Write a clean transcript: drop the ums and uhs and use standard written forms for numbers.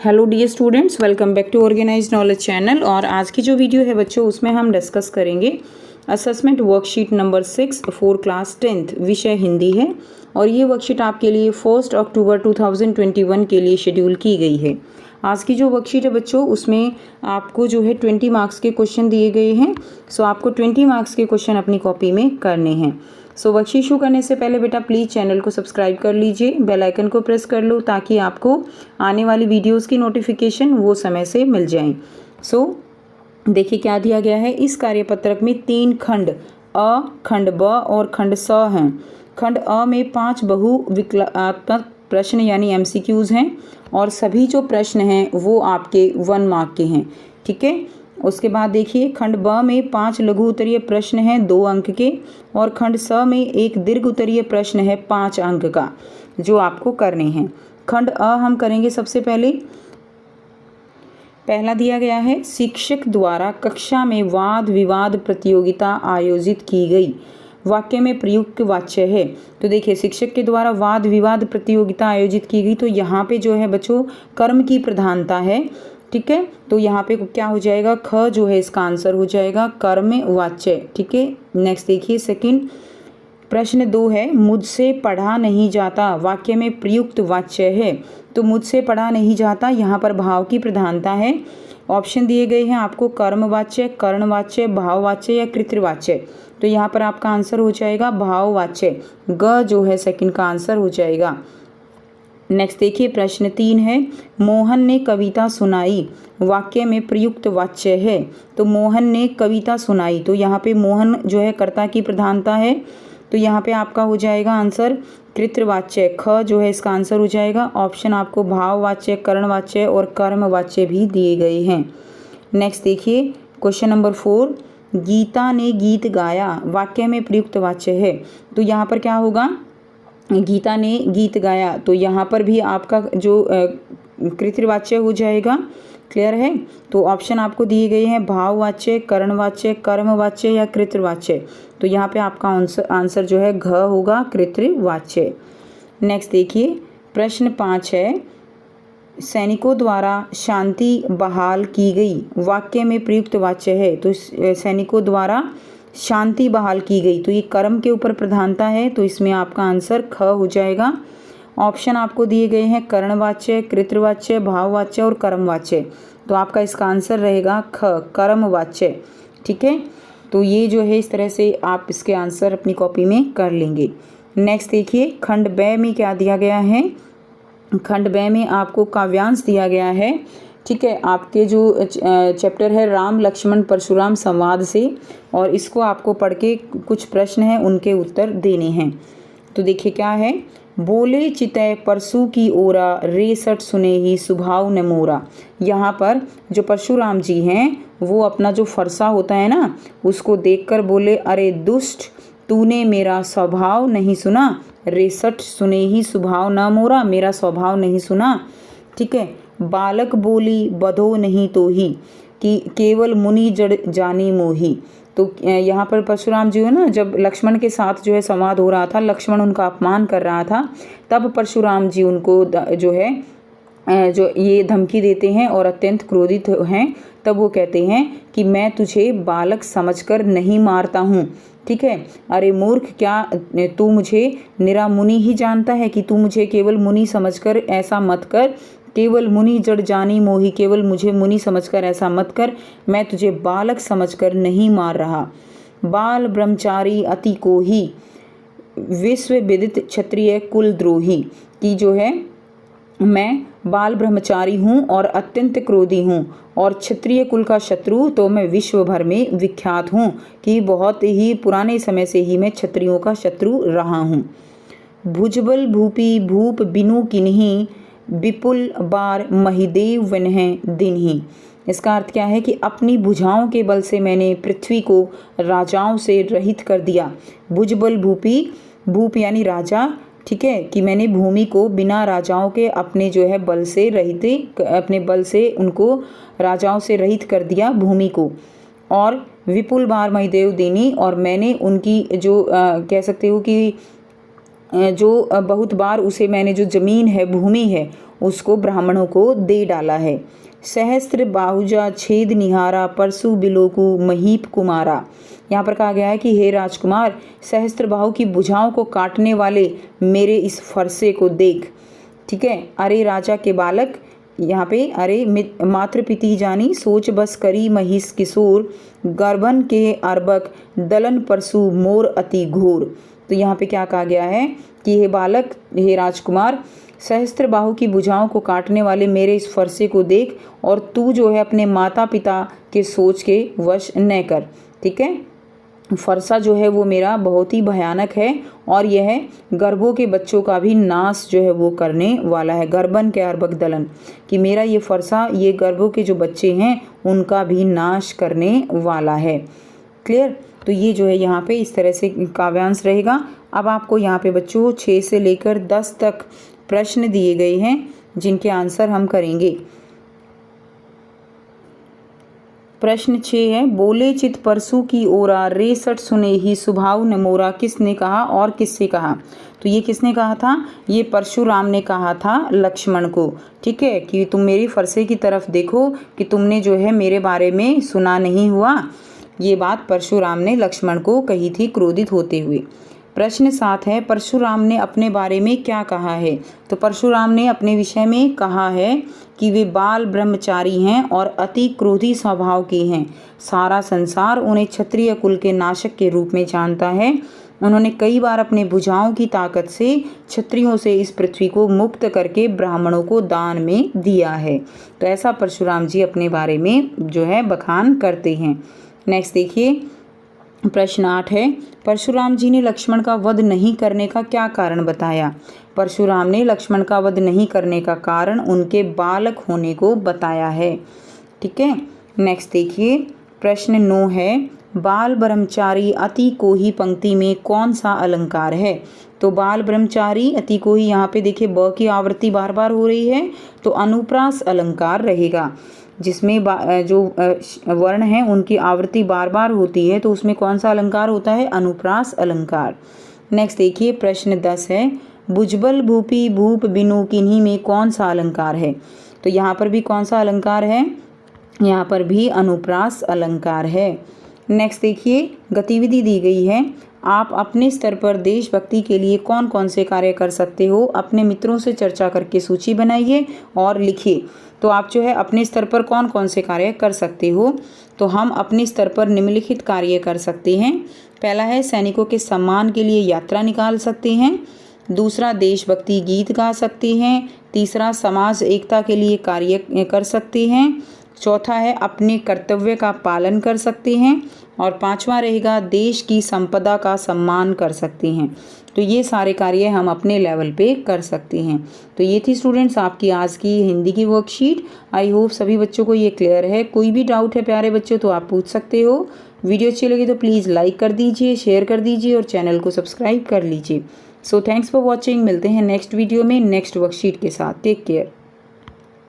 Hello dear students, welcome back to organised knowledge channel. और आज की जो वीडियो है बच्चों, उसमें हम डिस्कस करेंगे assessment worksheet number 6 for class 10th। विषय हिंदी है और ये वर्कशीट आपके लिए 1 अक्टूबर 2021 के लिए शेड्यूल की गई है। आज की जो वर्कशीट है बच्चों, उसमें आपको जो है 20 मार्क्स के क्वेश्चन दिए गए हैं। सो आपको 20 मार्क्स के क्वेश्चन अपनी कॉपी में करने हैं। सो वर्कशीट शुरू करने से पहले बेटा प्लीज़ चैनल को सब्सक्राइब कर लीजिए, बेल आइकन को प्रेस कर लो ताकि आपको आने वाली वीडियोस की नोटिफिकेशन वो समय से मिल जाए। सो देखिए क्या दिया गया है। इस कार्यपत्रक में 3 खंड अ, खंड ब और खंड स हैं। खंड अ में 5 बहुविकल्पात्मक प्रश्न यानी एमसीक्यूज़ हैं और सभी जो प्रश्न हैं वो आपके 1 मार्क के हैं। ठीक है। उसके बाद देखिए खंड ब में 5 लघु उत्तरीय प्रश्न हैं 2 अंक के और खंड स में एक दीर्घ उत्तरीय प्रश्न है 5 अंक का, जो आपको करने हैं। खंड अ हम करेंगे सबसे पहले। पहला दिया गया है, शिक्षक द्वारा कक्षा में वाद विवाद प्रतियोगिता आयोजित की गई। वाक्य में प्रयुक्त वाच्य है। तो देखिए शिक्षक के द्वारा वाद विवाद प्रतियोगिता आयोजित की गई, तो यहाँ पे जो है बच्चों कर्म की प्रधानता है। ठीक है, तो यहाँ पे क्या हो जाएगा, ख जो है इसका आंसर हो जाएगा कर्म वाच्य। ठीक है। नेक्स्ट देखिए सेकंड प्रश्न 2 है, मुझसे पढ़ा नहीं जाता। वाक्य में प्रयुक्त वाच्य है। तो मुझसे पढ़ा नहीं जाता, यहाँ पर भाव की प्रधानता है। ऑप्शन दिए गए हैं आपको कर्मवाच्य, कर्णवाच्य, भाववाच्य या कृतवाच्य। तो यहाँ पर आपका आंसर हो जाएगा भाववाच्य। ग जो है सेकंड का आंसर हो जाएगा। नेक्स्ट देखिए प्रश्न 3 है, मोहन ने कविता सुनाई। वाक्य में प्रयुक्त वाच्य है। तो मोहन ने कविता सुनाई, तो यहाँ पे मोहन जो है कर्ता की प्रधानता है। तो यहाँ पे आपका हो जाएगा आंसर कृतवाच्य। ख जो है इसका आंसर हो जाएगा। ऑप्शन आपको भाववाच्य, कर्णवाच्य और कर्मवाच्य भी दिए गए हैं। नेक्स्ट देखिए क्वेश्चन नंबर 4, गीता ने गीत गाया। वाक्य में प्रयुक्त वाच्य है। तो यहाँ पर क्या होगा, गीता ने गीत गाया, तो यहाँ पर भी आपका जो कृतवाच्य हो जाएगा। क्लियर है। तो ऑप्शन आपको दिए गए हैं भाववाच्य, कर्णवाच्य, कर्मवाच्य या कृतवाच्य। तो यहाँ पे आपका आंसर जो है घ होगा, कृतवाच्य। नेक्स्ट देखिए प्रश्न 5 है, सैनिकों द्वारा शांति बहाल की गई। वाक्य में प्रयुक्त वाच्य है। तो सैनिकों द्वारा शांति बहाल की गई, तो ये कर्म के ऊपर प्रधानता है। तो इसमें आपका आंसर ख हो जाएगा। ऑप्शन आपको दिए गए हैं कर्णवाच्य, कृतवाच्य, भाववाच्य और कर्मवाच्य। तो आपका इसका आंसर रहेगा ख, कर्मवाच्य। ठीक है। तो ये जो है इस तरह से आप इसके आंसर अपनी कॉपी में कर लेंगे। नेक्स्ट देखिए खंड ब में क्या दिया गया है। खंड ब में आपको काव्यांश दिया गया है। ठीक है, आपके जो चैप्टर है राम लक्ष्मण परशुराम संवाद से, और इसको आपको पढ़ के कुछ प्रश्न हैं उनके उत्तर देने हैं। तो देखिए क्या है, बोले चितय परसु की ओरा, रेसठ सुने ही सुभाव न मोरा। यहाँ पर जो परशुराम जी हैं वो अपना जो फरसा होता है ना, उसको देखकर बोले, अरे दुष्ट तूने मेरा स्वभाव नहीं सुना। रेसठ सुने ही स्वभाव न मोरा, मेरा स्वभाव नहीं सुना। ठीक है। बालक बोली बधो नहीं तो ही, कि केवल मुनि जड़ जानी मोही। तो यहाँ पर परशुराम जी है ना, जब लक्ष्मण के साथ जो है संवाद हो रहा था, लक्ष्मण उनका अपमान कर रहा था, तब परशुराम जी उनको जो है जो ये धमकी देते हैं और अत्यंत क्रोधित हैं। तब वो कहते हैं कि मैं तुझे बालक समझकर नहीं मारता हूँ। ठीक है, अरे मूर्ख, क्या तू मुझे निरा मुनि ही जानता है, कि तू मुझे केवल मुनि समझकर ऐसा मत कर। केवल मुनि जड़ जानी मोही, केवल मुझे मुनि समझकर ऐसा मत कर, मैं तुझे बालक समझकर नहीं मार रहा। बाल ब्रह्मचारी अति को ही, विश्व विदित क्षत्रिय कुलद्रोही, की जो है मैं बाल ब्रह्मचारी हूँ और अत्यंत क्रोधी हूँ और क्षत्रिय कुल का शत्रु, तो मैं विश्व भर में विख्यात हूँ कि बहुत ही पुराने समय से ही मैं क्षत्रियों का शत्रु रहा हूँ। भुजबल भूपी भूप बिनु किन्हीं, विपुल बार महिदेव वनह दिन्ही। इसका अर्थ क्या है कि अपनी भुजाओं के बल से मैंने पृथ्वी को राजाओं से रहित कर दिया। भुजबल भूपी, भूप यानी राजा। ठीक है, कि मैंने भूमि को बिना राजाओं के अपने जो है बल से रहित, अपने बल से उनको राजाओं से रहित कर दिया भूमि को। और विपुल बार महिदेव देनी, और मैंने उनकी जो कह सकते हो कि जो बहुत बार उसे मैंने जो ज़मीन है, भूमि है, उसको ब्राह्मणों को दे डाला है। सहस्त्र बाहुजा छेद निहारा परसु बिलोकु महीप कुमारा। यहाँ पर कहा गया है कि हे राजकुमार, सहस्त्र बाहु की भुजाओं को काटने वाले मेरे इस फरसे को देख। ठीक है। अरे राजा के बालक, यहाँ पे अरे मात्र पिती जानी सोच बस करी महिष किशोर गर्भन के अर्बक दलन परसु मोर अति घोर। तो यहाँ पे क्या कहा गया है कि हे बालक, हे राजकुमार, सहस्त्र बाहु की भुजाओं को काटने वाले मेरे इस फरसे को देख और तू जो है अपने माता पिता के सोच के वश न कर। ठीक है। फरसा जो है वो मेरा बहुत ही भयानक है और यह गर्भों के बच्चों का भी नाश जो है वो करने वाला है। गर्भन के अर्बक दलन, कि मेरा ये फरसा ये गर्भों के जो बच्चे हैं उनका भी नाश करने वाला है। क्लियर। तो ये जो है यहाँ पे इस तरह से काव्यांश रहेगा। अब आपको यहाँ पे बच्चों 6 से लेकर 10 तक प्रश्न दिए गए हैं जिनके आंसर हम करेंगे। प्रश्न 6 है, बोले चित परसु की ओरा रेसठ सुने ही सुभाव न मोरा। किसने कहा और किससे कहा? तो ये किसने कहा था? ये परशुराम ने कहा था लक्ष्मण को। ठीक है, कि तुम मेरी फरसे की तरफ देखो कि तुमने जो है मेरे बारे में सुना नहीं हुआ। ये बात परशुराम ने लक्ष्मण को कही थी क्रोधित होते हुए। प्रश्न 7 है, परशुराम ने अपने बारे में क्या कहा है? तो परशुराम ने अपने विषय में कहा है कि वे बाल ब्रह्मचारी हैं और अति क्रोधी स्वभाव के हैं। सारा संसार उन्हें क्षत्रिय कुल के नाशक के रूप में जानता है। उन्होंने कई बार अपने भुजाओं की ताकत से क्षत्रियों से इस पृथ्वी को मुक्त करके ब्राह्मणों को दान में दिया है। तो ऐसा परशुराम जी अपने बारे में जो है बखान करते हैं। नेक्स्ट देखिए, प्रश्न 8 है, परशुराम जी ने लक्ष्मण का वध नहीं करने का क्या कारण बताया? परशुराम ने लक्ष्मण का वध नहीं करने का कारण उनके बालक होने को बताया है। ठीक है। नेक्स्ट देखिए, प्रश्न 9 है, बाल ब्रह्मचारी अति कोही पंक्ति में कौन सा अलंकार है? तो बाल ब्रह्मचारी अति कोही, यहाँ पे देखिए ब की आवृत्ति बार बार हो रही है तो अनुप्रास अलंकार रहेगा। जिसमें जो वर्ण हैं उनकी आवृत्ति बार बार होती है तो उसमें कौन सा अलंकार होता है? अनुप्रास अलंकार। नेक्स्ट देखिए, प्रश्न 10 है, भुजबल भूपी भूप बिनु किन्हीं में कौन सा अलंकार है? तो यहाँ पर भी कौन सा अलंकार है? यहाँ पर भी अनुप्रास अलंकार है। नेक्स्ट देखिए, गतिविधि दी गई है, आप अपने स्तर पर देशभक्ति के लिए कौन कौन से कार्य कर सकते हो? अपने मित्रों से चर्चा करके सूची बनाइए और लिखिए। तो आप जो है अपने स्तर पर कौन कौन से कार्य कर सकते हो? तो हम अपने स्तर पर निम्नलिखित कार्य कर सकते हैं। पहला है, सैनिकों के सम्मान के लिए यात्रा निकाल सकते हैं। दूसरा, देशभक्ति गीत गा सकते हैं। तीसरा, समाज एकता के लिए कार्य कर सकते हैं। चौथा है, अपने कर्तव्य का पालन कर सकते हैं। और पांचवा रहेगा, देश की संपदा का सम्मान कर सकते हैं। तो ये सारे कार्य हम अपने लेवल पे कर सकते हैं। तो ये थी स्टूडेंट्स आपकी आज की हिंदी की वर्कशीट। आई होप सभी बच्चों को ये क्लियर है। कोई भी डाउट है प्यारे बच्चों तो आप पूछ सकते हो। वीडियो अच्छी लगी तो प्लीज़ लाइक कर दीजिए, शेयर कर दीजिए और चैनल को सब्सक्राइब कर लीजिए। So thanks for watching. मिलते हैं नेक्स्ट वीडियो में नेक्स्ट वर्कशीट के साथ। Take care.